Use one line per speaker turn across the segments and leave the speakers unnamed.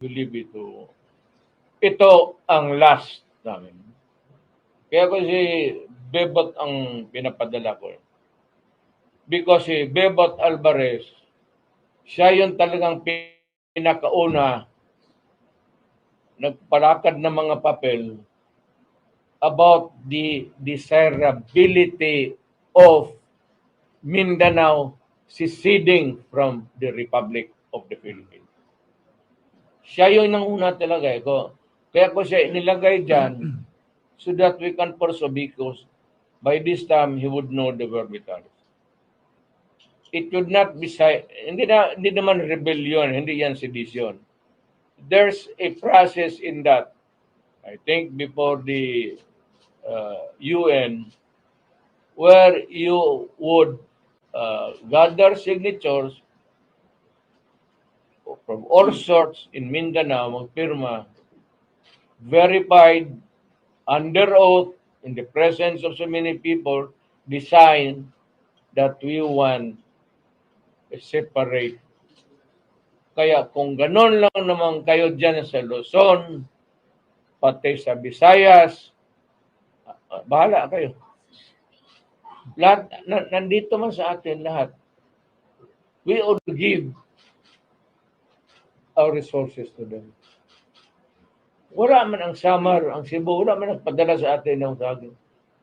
believe ito ang last namin. Kaya ko si Bebot ang pinapadala ko. Because si Bebot Alvarez, siya yung talagang pinakauna nagpalakad ng mga papel about the desirability of Mindanao seceding from the Republic of the Philippines. Siya yun ang una talaga. Kaya ko siya nilagay dyan so that we can pursue because by this time he would know the verbiage. It would not be, hindi naman rebellion, hindi yan sedition. There's a process in that. I think before the UN, where you would gather signatures from all sorts in Mindanao, magpirma, verified under oath in the presence of so many people, decide that we want a separate. Kaya kung ganon lang naman kayo dyan sa Luzon, pati sa Visayas, bahala kayo. Lahat, nandito man sa atin lahat. We all give our resources to them. Wala man ang Samar, ang Cebu, wala man nagpadala sa atin ng saging.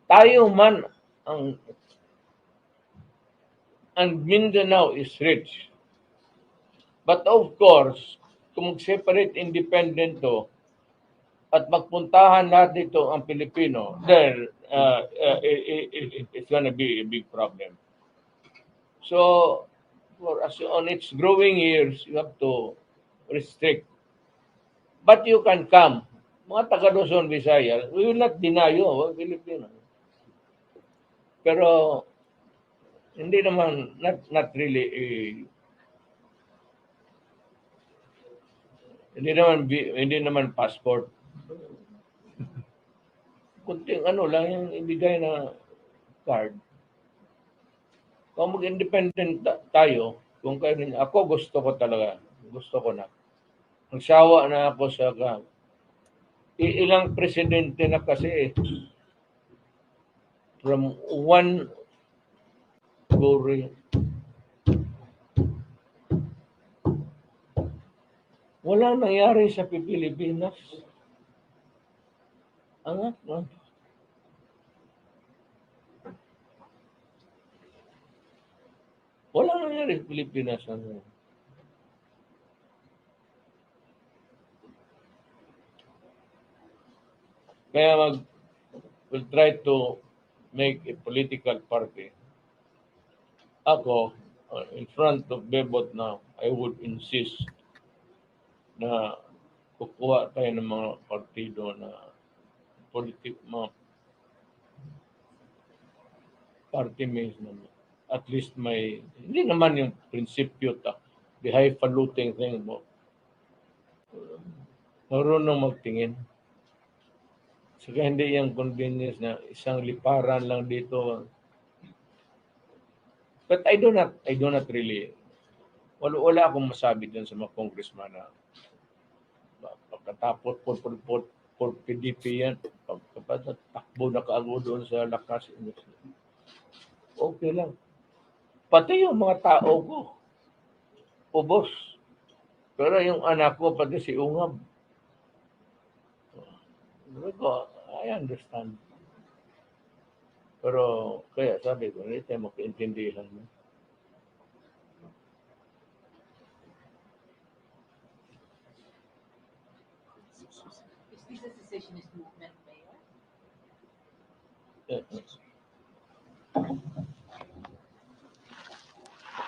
Tayo man ang Mindanao is rich. But of course, kung mag-separate independent to, at magpuntahan lahat dito ang Pilipino, then it's gonna be a big problem. So, on its growing years, you have to restrict. But you can come. Mga taga Luzon, Visayas, we will not deny you, Filipino. Pero, hindi naman, not really, hindi naman passport. Kunting ano lang yung ibigay na card. Kung mag-independent tayo, kung kayo rin, ako gusto ko talaga, gusto ko na. Nagsawa na ako sa ilang presidente na kasi from one glory. Wala nangyari sa Pilipinas. Angat, no? Wala nangyari sa Pilipinas. Kaya we'll try to make a political party. Ako, in front of Bebot now, I would insist na kukuha tayo ng mga partido na mga party mates naman. At least may, hindi naman yung prinsipyo the highfalutin thing mo. Marunong magtingin. Saka hindi yung convenience na isang liparan lang dito. But I do not really, wala akong masabi dun sa mga congressman na pagkatapos for PDP yan, pagkatapos takbo na kaago doon sa lakas. Okay lang. Pati yung mga tao ko, ubos. Pero yung anak ko, pati si Ungab, I understand. Pero kaya sabi ko, hindi tayo magkaintindihan.
Is this a secessionist movement, Mayor?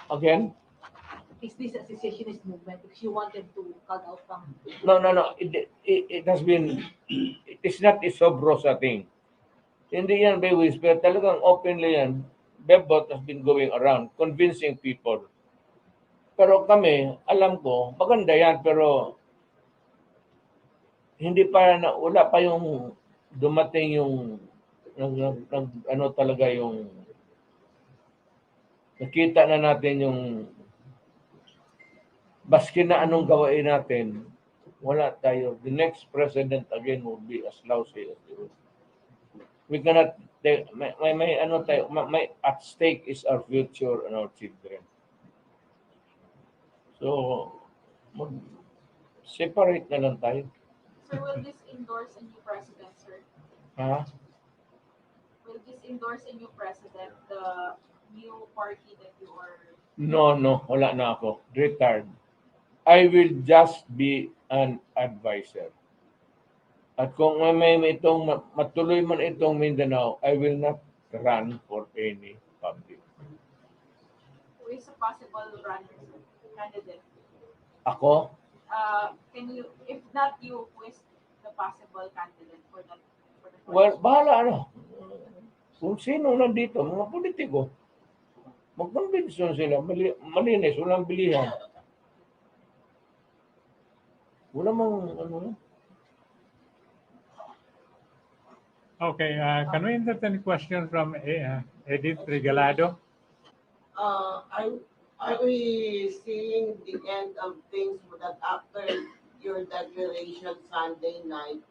Again?
Is this a secessionist movement? Because you wanted to cut out from...
No. It has been, it is not a sub rosa thing. Hindi yan by whisper. Talagang openly yan. Bebot has been going around convincing people. Pero kami, alam ko, maganda yan, pero hindi pa wala pa yung dumating yung ano talaga yung nakita na natin yung baski na anong gawain natin, wala tayo. The next president again will be as lousy as the we cannot may ano tayo, may at stake is our future and our children. So, separate na lang tayo.
Sir, will this endorse a new president, sir?
Ha?
Will this endorse a new president, the new party that you are?
No, wala na ako. Retired. I will just be an advisor. At kung may itong matuloy man itong Mindanao, I will not run for any public.
Who is a possible runner, sir? Candidate?
Ako,
Can you, if not you, who is the possible candidate for that? For the
well, bahala ano. Kung sino nandito, mga politiko, mag-convention sila, malinis, walang bilihan. Wala mang ano.
Okay, can we entertain a question from Edith Regalado?
Are we seeing the end of things that after your declaration Sunday night,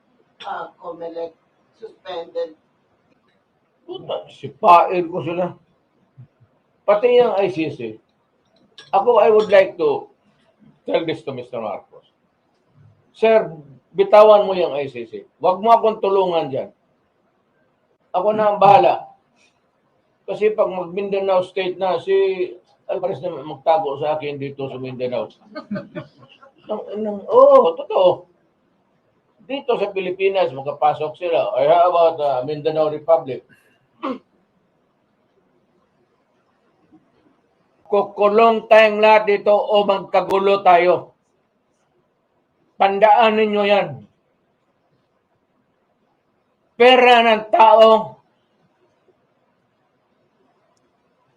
COMELEC suspended?
Puta, sipain ko sila. Pati yung ICC. Ako, I would like to tell this to Mr. Marcos. Sir, bitawan mo yung ICC. Huwag mo akong tulungan dyan. Ako na ang bahala. Kasi pag mag-Mindanao State na, si Alvarez na magtago sa akin dito sa Mindanao. Totoo. Dito sa Pilipinas, makapasok sila. Ay, how about Mindanao Republic? Kukulong tayong lahat dito o magkagulo tayo. Tandaan ninyo yan. Pera ng tao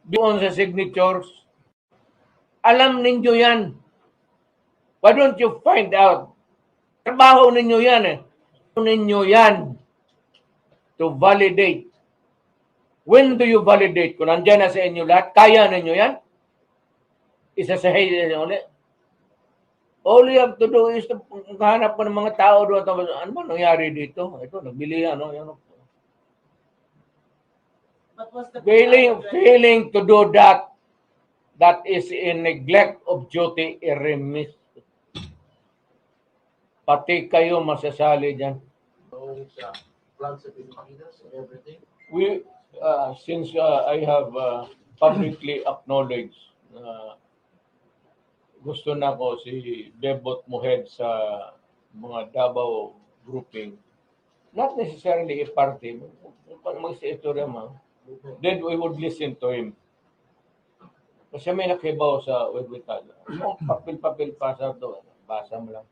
doon sa signatures. Alam ninyo yan. Why don't you find out? Trabaho ninyo yan eh. Ninyo yan to validate. When do you validate? Kung nandyan na sa inyo lahat, kaya ninyo yan? Isasahay ninyo ulit. All you have to do is to hanap mo ng mga tao doon. Ano ba nangyari dito? Ito, nagbili ano.
But was the
Failing to do that, that is in neglect of duty, irremis. Pati kayo masasali dyan.
Plans sa Pilipinas and everything.
We, since I have publicly acknowledged gusto na ko si Bebot Muhed sa mga Davao grouping. Not necessarily a party. Mag-istorya mo. Then we would listen to him. Kasi may nakibaw sa webwital. Papel-papel pa sa doon. Basa mo lang.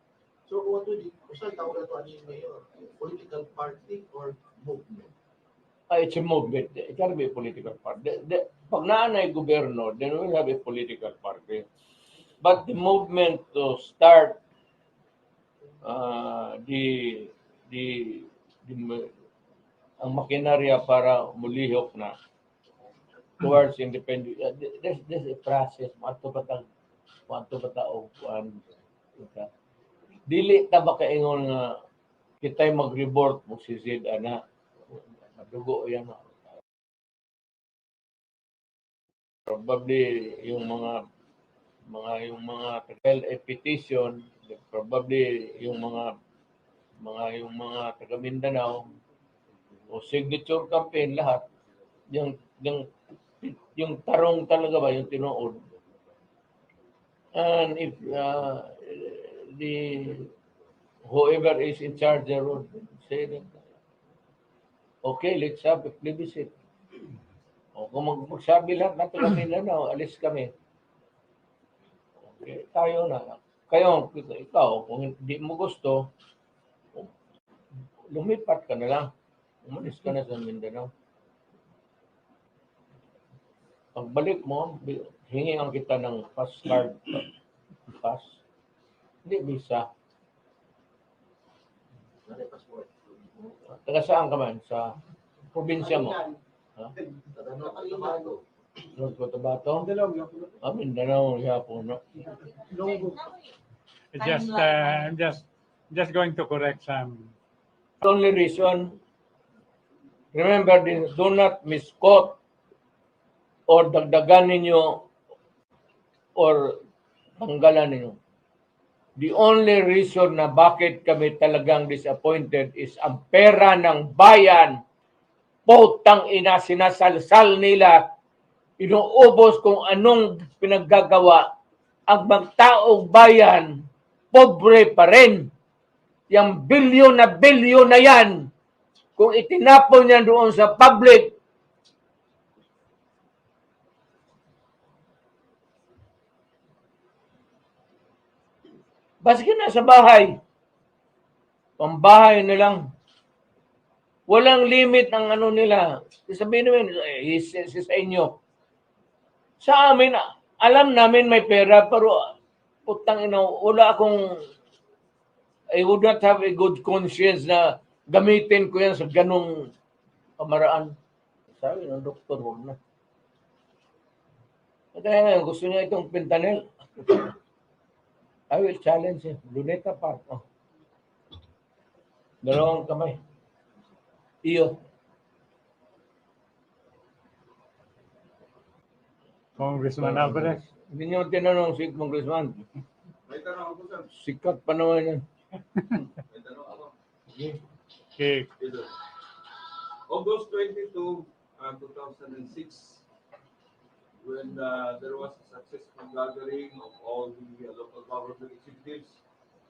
So what would you, saan tawag na ito ani Mayor? Political party or movement?
It's a movement. It can be a political party. Pag naanay gobyerno, then we'll have a political party. But the movement to start ang makinarya para mulihok na towards independence. There's a process. Mato pa o dili ta ba kaingon nga kitay mag-report mo si Zid ana madugo yan. Probably yung mga tagal petition, probably yung mga taga Mindanao o signature campaign lahat yung tarong talaga ba yung tinuod. And if whoever is in charge there would say that, okay, let's have a plebiscite. O kung magsabi lahat na taga Mindanao, alis kami. Okay, tayo na. Ikaw, kung hindi mo gusto, lumipat ka na lang. Umalis ka na sa Mindanao. Pagbalik mo, hingihan kita ng pass card. Pass. Hindi visa.
Ano yung passport?
Taga saan ka man? Sa probinsya mo?
Tatanong.
North Cotabato? Mindanao, Yapon. No?
I'm just just going to correct some.
The only reason, remember this, do not misquote or dagdagan ninyo or tanggalan ninyo. The only reason na bakit kami talagang disappointed is ang pera ng bayan. Putang ina, sinasalsal nila, inuubos kung anong pinaggagawa. Ang magtaong bayan, pobre pa rin. Yang bilyon na yan, kung itinapon niya doon sa public, baski na sa bahay. Pambahay na lang. Walang limit ang ano nila. Sabihin namin, sa inyo. Sa amin, alam namin may pera, pero putang ina, wala akong, I would not have a good conscience na gamitin ko yan sa ganong pamaraan. Sabi ng doktor, huwag na. Kaya nga, gusto niya itong fentanyl. I will challenge him. Luneta Park. Oh. Dalawang kamay. Iyo.
Congressman Alvarez.
Hindi niyo tinanong si Congressman.
May tanong ako, sir.
Sikat pa naman yan.
May tanong ako.
Okay.
Ito. August 22, 2006, when there was a successful gathering of all the local government executives,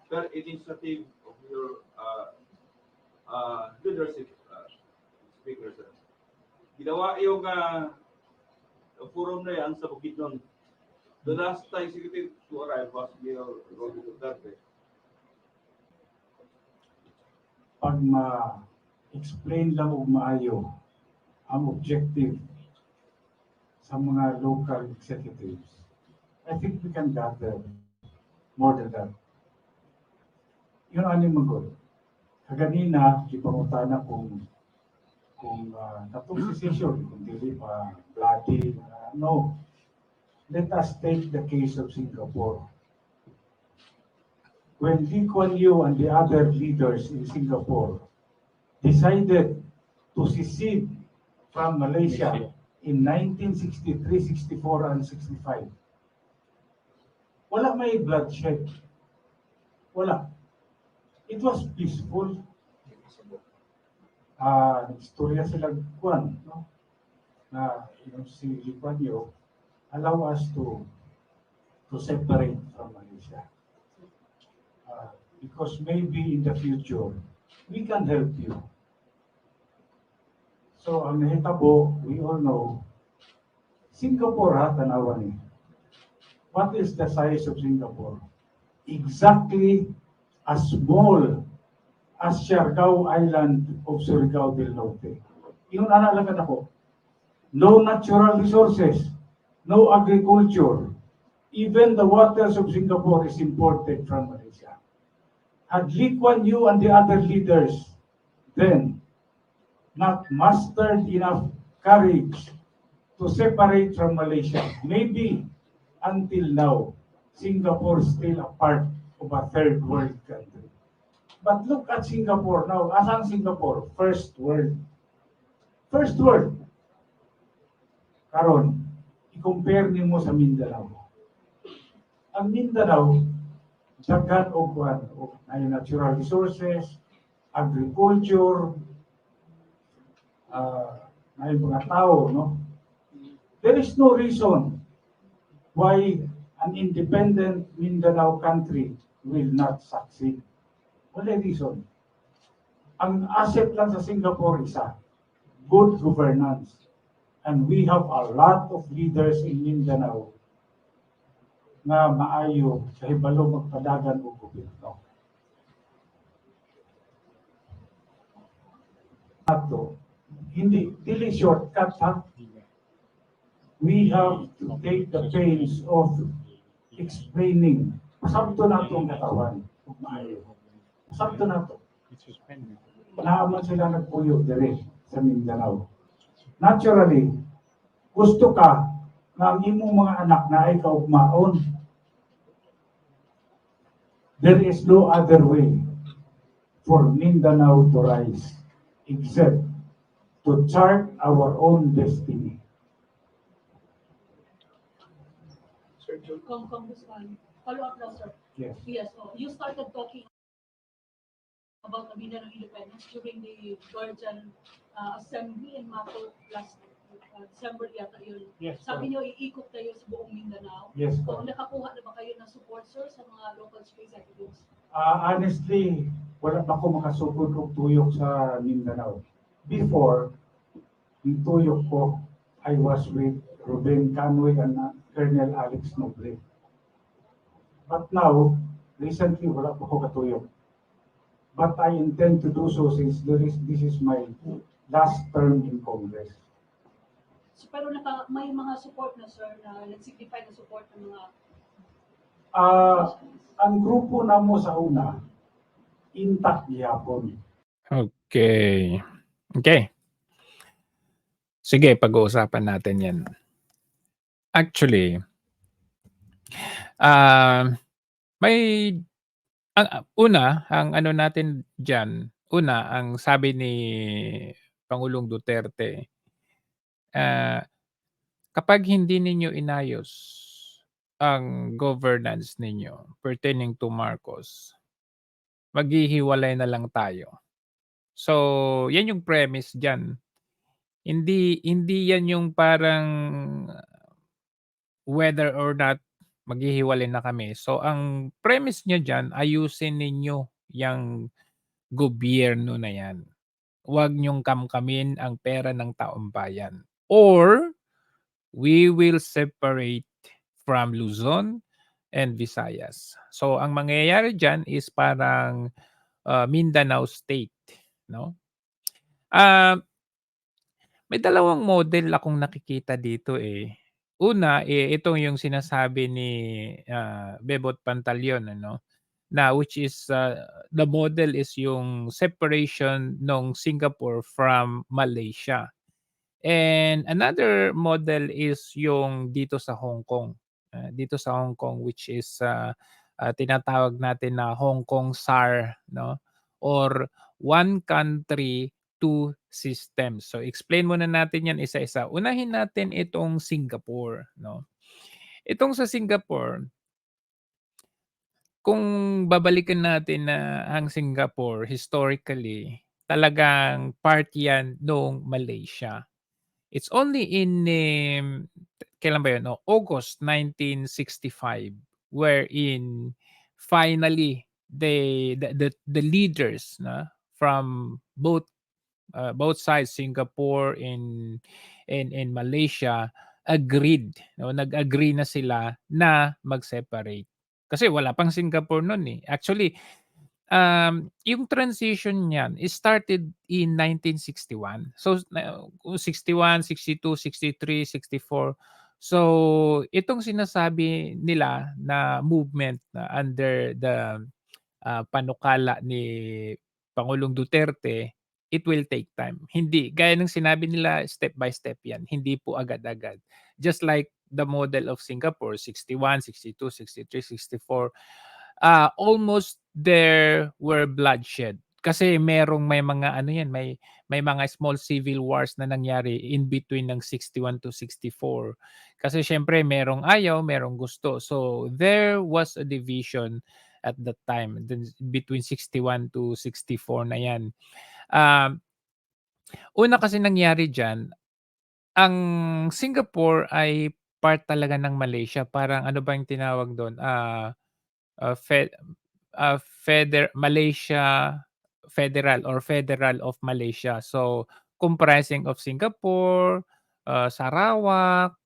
per initiative of your leadership, speaker, sir. Ginawa yung forum na yan sa Bukidnon. The last executive to arrive was Mayor Rodrigo Duterte.
Pag ma-explain lang o maayo ang objective sa mga local executives, I think we can gather more than that. Yun ang aning magod. Kaganina, ipangutana kung katong decision, kung dili pa bloody, no. Let us take the case of Singapore. When Lee Kuan Yew and the other leaders in Singapore decided to secede from Malaysia in 1963, 64, and 65, wala may bloodshed. Wala. It was peaceful. Istorya sila kuan, no? Na si Lee Kuan Yew allow us to separate from Malaysia. Because maybe in the future, we can help you. So, ang nahitabo, we all know, Singapore ha, tanawa ni. What is the size of Singapore? Exactly as small as Siargao Island of Surigao del Norte. Yun analagan ako. No natural resources, no agriculture. Even the waters of Singapore is imported from Malaysia. Had Lee Kuan Yew and the other leaders then not mustered enough courage to separate from Malaysia, maybe until now, Singapore is still a part of a third world country. But look at Singapore now. Asan Singapore? First world. First world. Karon, i-compare nimo sa Mindanao. Ang Mindanao, daghan og kuan, ay natural resources, agriculture, ay mga tao, no? There is no reason why an independent Mindanao country will not succeed. Wala reason. Ang asset lang sa Singapore isa, good governance. And we have a lot of leaders in Mindanao na maayo sa hibalo magpadagan o gobyerno. Ato, hindi, dili shortcut ha. We have to take the pains of explaining. Sabto na itong katawan. Maayo. Sabto na ito. Naman sila nagpuyo dire sa Mindanao. Naturally, gusto ka na ang imong mga anak na ay kaugmaon. There is no other way for Mindanao to rise, except to chart our own destiny.
Congressman, follow up now, sir.
Yes.
Yes, you started talking about the Mindanao independence during the Georgian Assembly in Mato last December yata yun.
Yes,
Sabi niyo, iikot kayo sa buong Mindanao.
Yes,
So,
correct.
nakakuha na ba kayo ng support, sir, sa mga local chief executives?
Honestly, wala pa ako makasugod og tuyok sa Mindanao. Before, yung tuyok ko, I was with Ruben Canwig and Colonel Alex Noble. But now, recently, wala pa ako katuyok. But I intend to do so since this is my last term in Congress.
So, pero may mga support na, sir, na nag-signify na support ng mga
Ang grupo namo sa una, intact gihapon.
Okay. Okay. Sige, pag-uusapan natin yan. Actually, may ang ano natin diyan, ang sabi ni Pangulong Duterte, kapag hindi ninyo inayos ang governance ninyo pertaining to Marcos, maghihiwalay na lang tayo. So, yan yung premise diyan. Hindi yan yung parang whether or not maghihiwalay na kami. So, ang premise niya diyan, ayusin ninyo yang gobyerno na yan. Huwag niyong kamkamin ang pera ng taong bayan. Or, we will separate from Luzon and Visayas. So, ang mangyayari dyan is parang Mindanao State. No? May dalawang model akong nakikita dito eh. Una, ito yung sinasabi ni Bebot Pantaleon, ano? Na which is the model is yung separation ng Singapore from Malaysia. And another model is yung dito sa Hong Kong. Dito sa Hong Kong which is tinatawag natin na Hong Kong SAR, no? Or one country, two systems. So explain muna natin 'yan isa-isa. Unahin natin itong Singapore, no? Itong sa Singapore, kung babalikan natin na ang Singapore historically, talagang part 'yan nung Malaysia. It's only in kailan ba 'yun? No, August 1965 wherein finally the leaders na from both sides, Singapore and Malaysia, agreed, no? Nag-agree na sila na mag-separate. Kasi wala pang Singapore noon eh. Actually, yung transition niyan is started in 1961. So 61, 62, 63, 64. So itong sinasabi nila na movement na under the panukala ni Pangulong Duterte, it will take time. Hindi gaya ng sinabi nila, step by step 'yan. Hindi po agad-agad. Just like the model of Singapore, 61, 62, 63, 64, almost there were bloodshed. Kasi may mga ano 'yan, may mga small civil wars na nangyari in between ng 61 to 64. Kasi siyempre merong ayaw, merong gusto. So there was a division at that time between 61 to 64 na 'yan. Una kasi nangyari diyan, ang Singapore ay part talaga ng Malaysia. Parang ano ba yung tinawag do'n? Fed Malaysia Federal or Federal of Malaysia. So, comprising of Singapore, Sarawak,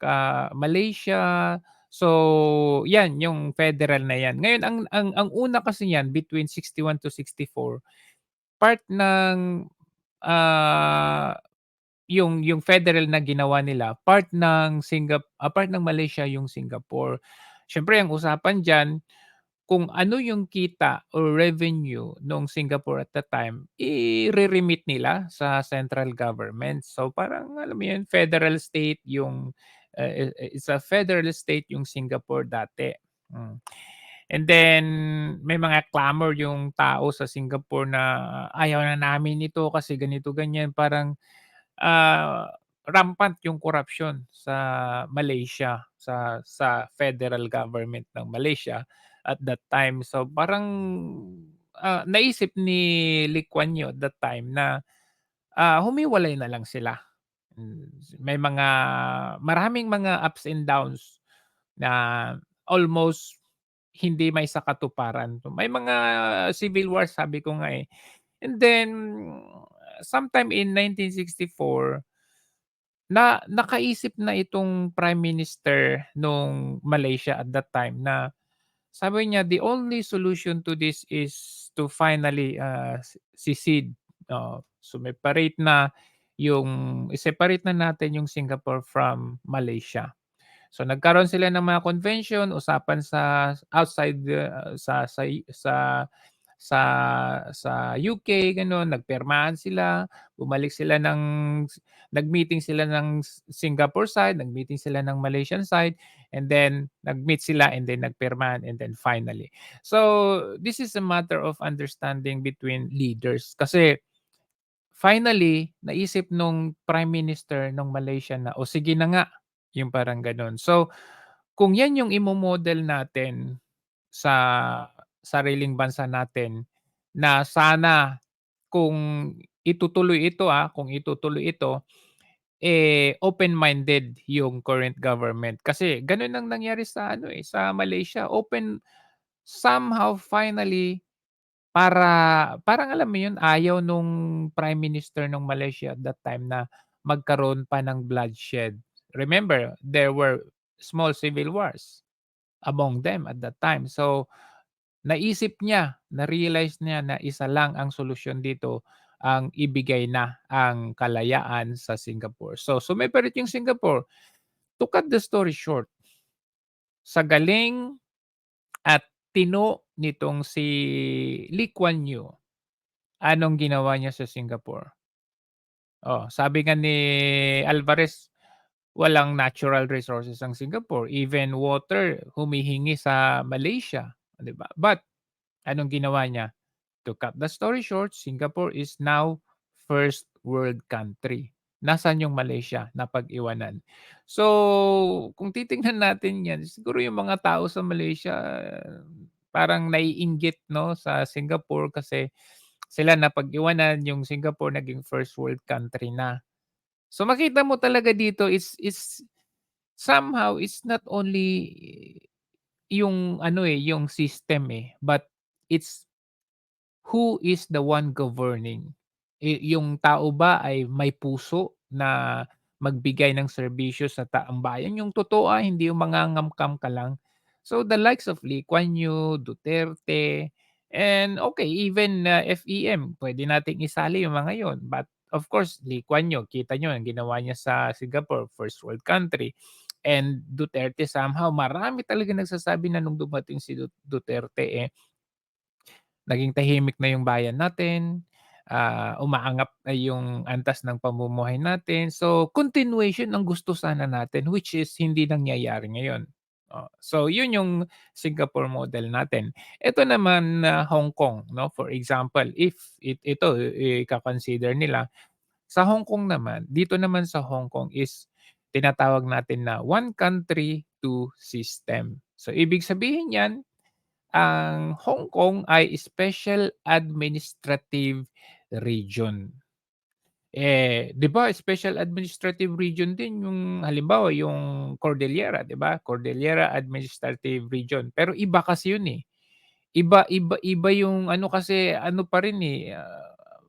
Malaysia. So, 'yan yung federal na 'yan. Ngayon ang una kasi niyan between 61 to 64, part ng yung federal na ginawa nila, part ng Malaysia yung Singapore. Siyempre ang usapan diyan kung ano yung kita or revenue nung Singapore at the time, i-re-remit nila sa central government. So parang alam mo yun, federal state yung it's a federal state yung Singapore dati. And then may mga clamor yung tao sa Singapore na ayaw na namin ito kasi ganito ganyan, parang rampant yung corruption sa Malaysia, sa federal government ng Malaysia at that time. So parang naisip ni Lee Kuan Yew at that time na humiwalay na lang sila. May maraming mga ups and downs na almost hindi may sa katuparan. May mga civil wars, sabi ko nga eh. And then sometime in 1964, nakaisip na itong prime minister nung Malaysia at that time na sabi niya, the only solution to this is to finally secede. Separate na i-separate na natin yung Singapore from Malaysia. So nagkaroon sila ng mga convention, usapan sa outside sa UK gano'n, nagpirmahan sila, nag-meeting sila ng Singapore side, nag-meeting sila ng Malaysian side, and then nag-meet sila and then nagpirmahan and then finally. So this is a matter of understanding between leaders kasi finally naisip nung Prime Minister ng Malaysia na, "O sige na nga." Yung parang gano'n. So kung 'yan yung imo-model natin sa sariling bansa natin na sana kung kung itutuloy ito, open-minded yung current government. Kasi gano'n ang nangyari sa sa Malaysia, somehow finally parang alam mo yun, ayaw nung prime minister ng Malaysia at that time na magkaroon pa ng bloodshed. Remember, there were small civil wars among them at that time. So na-realize niya na isa lang ang solusyon dito, ang ibigay na ang kalayaan sa Singapore. So sumiparit yung Singapore. To cut the story short, sa galing at tino nitong si Lee Kuan Yew, anong ginawa niya sa Singapore? Sabi nga ni Alvarez, walang natural resources ang Singapore, even water humihingi sa Malaysia, 'di ba? But anong ginawa niya? To cut the story short, Singapore is now first world country. Nasaan yung Malaysia? Napag-iwanan. So, kung titingnan natin 'yan, siguro yung mga tao sa Malaysia parang naiinggit 'no, sa Singapore kasi sila napag-iwanan, yung Singapore naging first world country na. So, makita mo talaga dito is somehow it's not only yung yung system, but it's who is the one governing? Yung tao ba ay may puso na magbigay ng serbisyo sa taong bayan? Yung totoo, hindi yung mangangamkam ka lang. So the likes of Lee Kuan Yew, Duterte, and okay, even FEM, pwede nating isali yung mga yon. But of course, Lee Kuan Yew, kita nyo ang ginawa niya sa Singapore, first world country. And Duterte somehow, marami talaga nagsasabi na nung dumating si Duterte, naging tahimik na yung bayan natin, umaangat na yung antas ng pamumuhay natin. So, continuation ang gusto sana natin which is hindi nangyayari ngayon. So yun yung Singapore model natin. Ito naman na Hong Kong 'no, for example, if ito ika-consider nila, sa Hong Kong naman, dito naman sa Hong Kong is tinatawag natin na one country, two system. So ibig sabihin niyan, ang Hong Kong ay special administrative region. 'Di ba special administrative region din yung halimbawa yung Cordillera, 'di ba? Cordillera Administrative Region. Pero iba kasi yun, Iba yung kasi pa rin,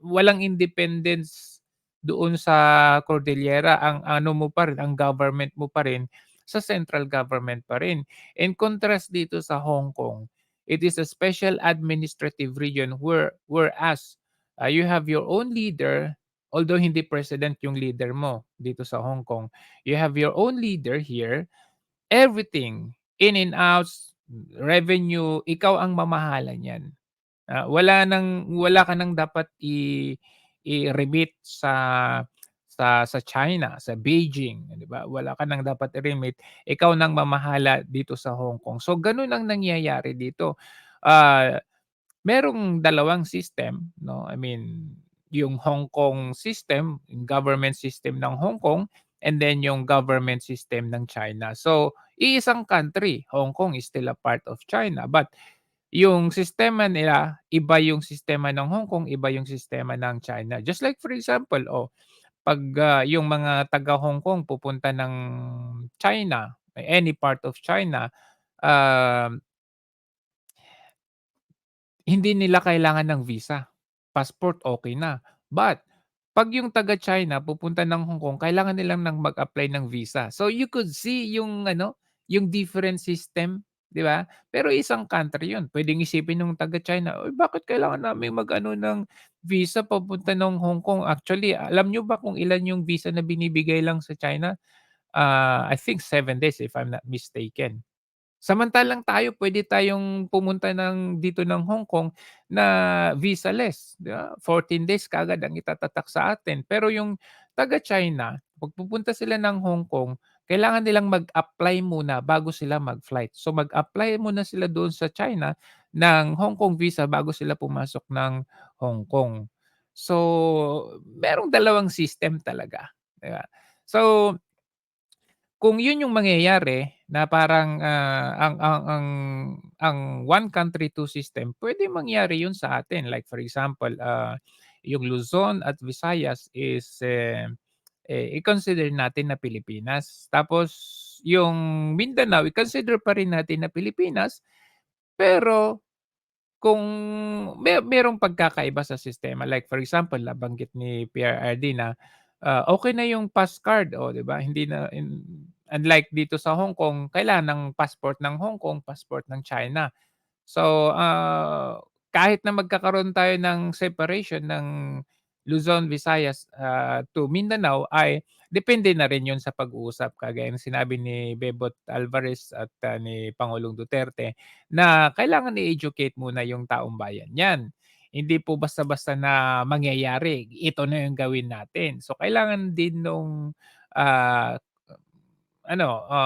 walang independence doon sa Cordillera. Ang mo pa rin, ang government mo pa rin sa central government pa rin. In contrast dito sa Hong Kong, it is a special administrative region whereas you have your own leader, although hindi president yung leader mo dito sa Hong Kong. You have your own leader here, everything, in and outs, revenue, ikaw ang mamahala niyan. Wala ka nang dapat i-remit sa China, sa Beijing, 'di ba? Wala ka nang dapat i-remit, ikaw nang mamahala dito sa Hong Kong. So gano'n ang nangyayari dito. Ah, Merong dalawang system 'no, I mean, yung Hong Kong system, yung government system ng Hong Kong, and then yung government system ng China. So, iisang country, Hong Kong is still a part of China, but yung sistema nila, iba yung sistema ng Hong Kong, iba yung sistema ng China. Just like for example, 'pag, yung mga taga Hong Kong pupunta ng China, any part of China, um hindi nila kailangan ng visa, passport okey na. But 'pag yung taga China pupunta ng Hong Kong kailangan nilang mag-apply ng visa. So you could see yung ano, yung different system, 'di ba? Pero isang country yun. Puwedeng isipin nung taga China, "Uy, bakit kailangan naming mag-ano ng visa papunta ng Hong Kong?" Actually, alam niyo ba kung ilan yung visa na binibigay lang sa China? I think 7 days if I'm not mistaken. Samantalang tayo puwede tayong pumunta dito ng Hong Kong na visa-less, 'di ba? 14 days kaagad ang itatatak sa atin. Pero yung taga-China, 'pag pupunta sila ng Hong Kong, kailangan nilang mag-apply muna bago sila mag-flight. So, mag-apply muna sila doon sa China ng Hong Kong visa bago sila pumasok ng Hong Kong. So, merong dalawang system talaga, 'di ba? So, kung yun yung mangyayari na parang, ang one country, two system, pwede mangyari yun sa atin. Like for example, yung Luzon at Visayas is, i-consider natin na Pilipinas. Tapos yung Mindanao, i-consider pa rin natin na Pilipinas, pero kung merong pagkakaiba sa sistema, like for example nabanggit ni PRRD na, okey na yung pass card, 'di ba? Hindi na unlike dito sa Hong Kong kailangan ng passport ng Hong Kong, passport ng China. So, kahit na magkakaroon tayo ng separation ng Luzon, Visayas, to Mindanao ay depende na rin 'yun sa pag-uusap kagaya ng sinabi ni Bebot Alvarez at, ni Pangulong Duterte na kailangan i-educate muna yung taong bayan niyan. Hindi po basta-basta na mangyayari, ito na yung gawin natin. So, kailangan din nung, ah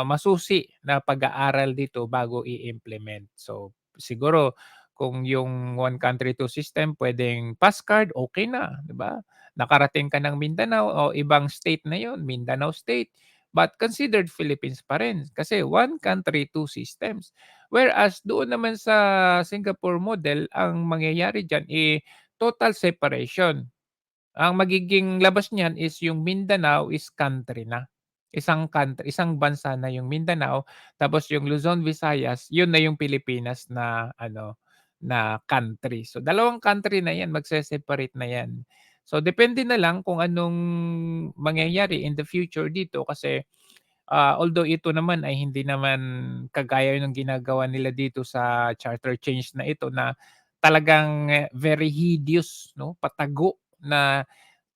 masusi na pag-aaral dito bago i-implement. So, siguro kung yung one country, two system puwedeng pass card, okey na, 'di ba? Nakarating ka ng Mindanao o ibang state na yon, Mindanao State, but considered Philippines pa rin kasi one country, two systems. Whereas doon naman sa Singapore model, ang mangyayari diyan, total separation. Ang magiging labas niyan is yung Mindanao is country na. Isang bansa na yung Mindanao, tapos yung Luzon, Visayas, yun na yung Pilipinas na ano, na country. So, dalawang country na yan, magse-separate na yan. So, depende na lang kung anong mangyayari in the future dito kasi, although ito naman ay hindi naman kagaya ng ginagawa nila dito sa charter change na ito na talagang, very hideous 'no, patago na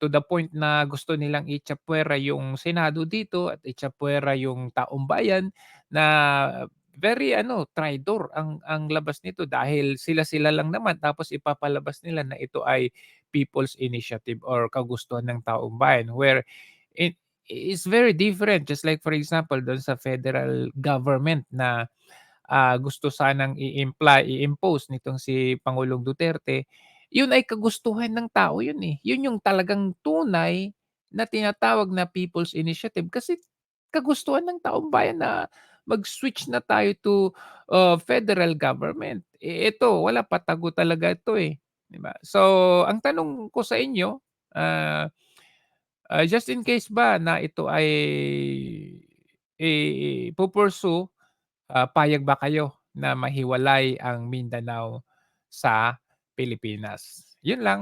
to the point na gusto nilang itsapuwera yung Senado dito at itsapuwera yung taong bayan na very ano, traitor ang labas nito dahil sila-sila lang naman tapos ipapalabas nila na ito ay people's initiative or kagustuhan ng taong bayan where it is very different. Just like for example dun sa federal government na gusto sanang i-impose nitong si Pangulong Duterte, yun ay kagustuhan ng tao yun, eh. Yun yung talagang tunay na tinatawag na people's initiative kasi kagustuhan ng taong bayan na mag-switch na tayo to, federal government. Eh, ito wala, patago talaga ito, eh, 'di ba? So, ang tanong ko sa inyo, ah, just in case ba na ito ay ipu-pursue. Payag ba kayo na mahiwalay ang Mindanao sa Pilipinas? Yun lang.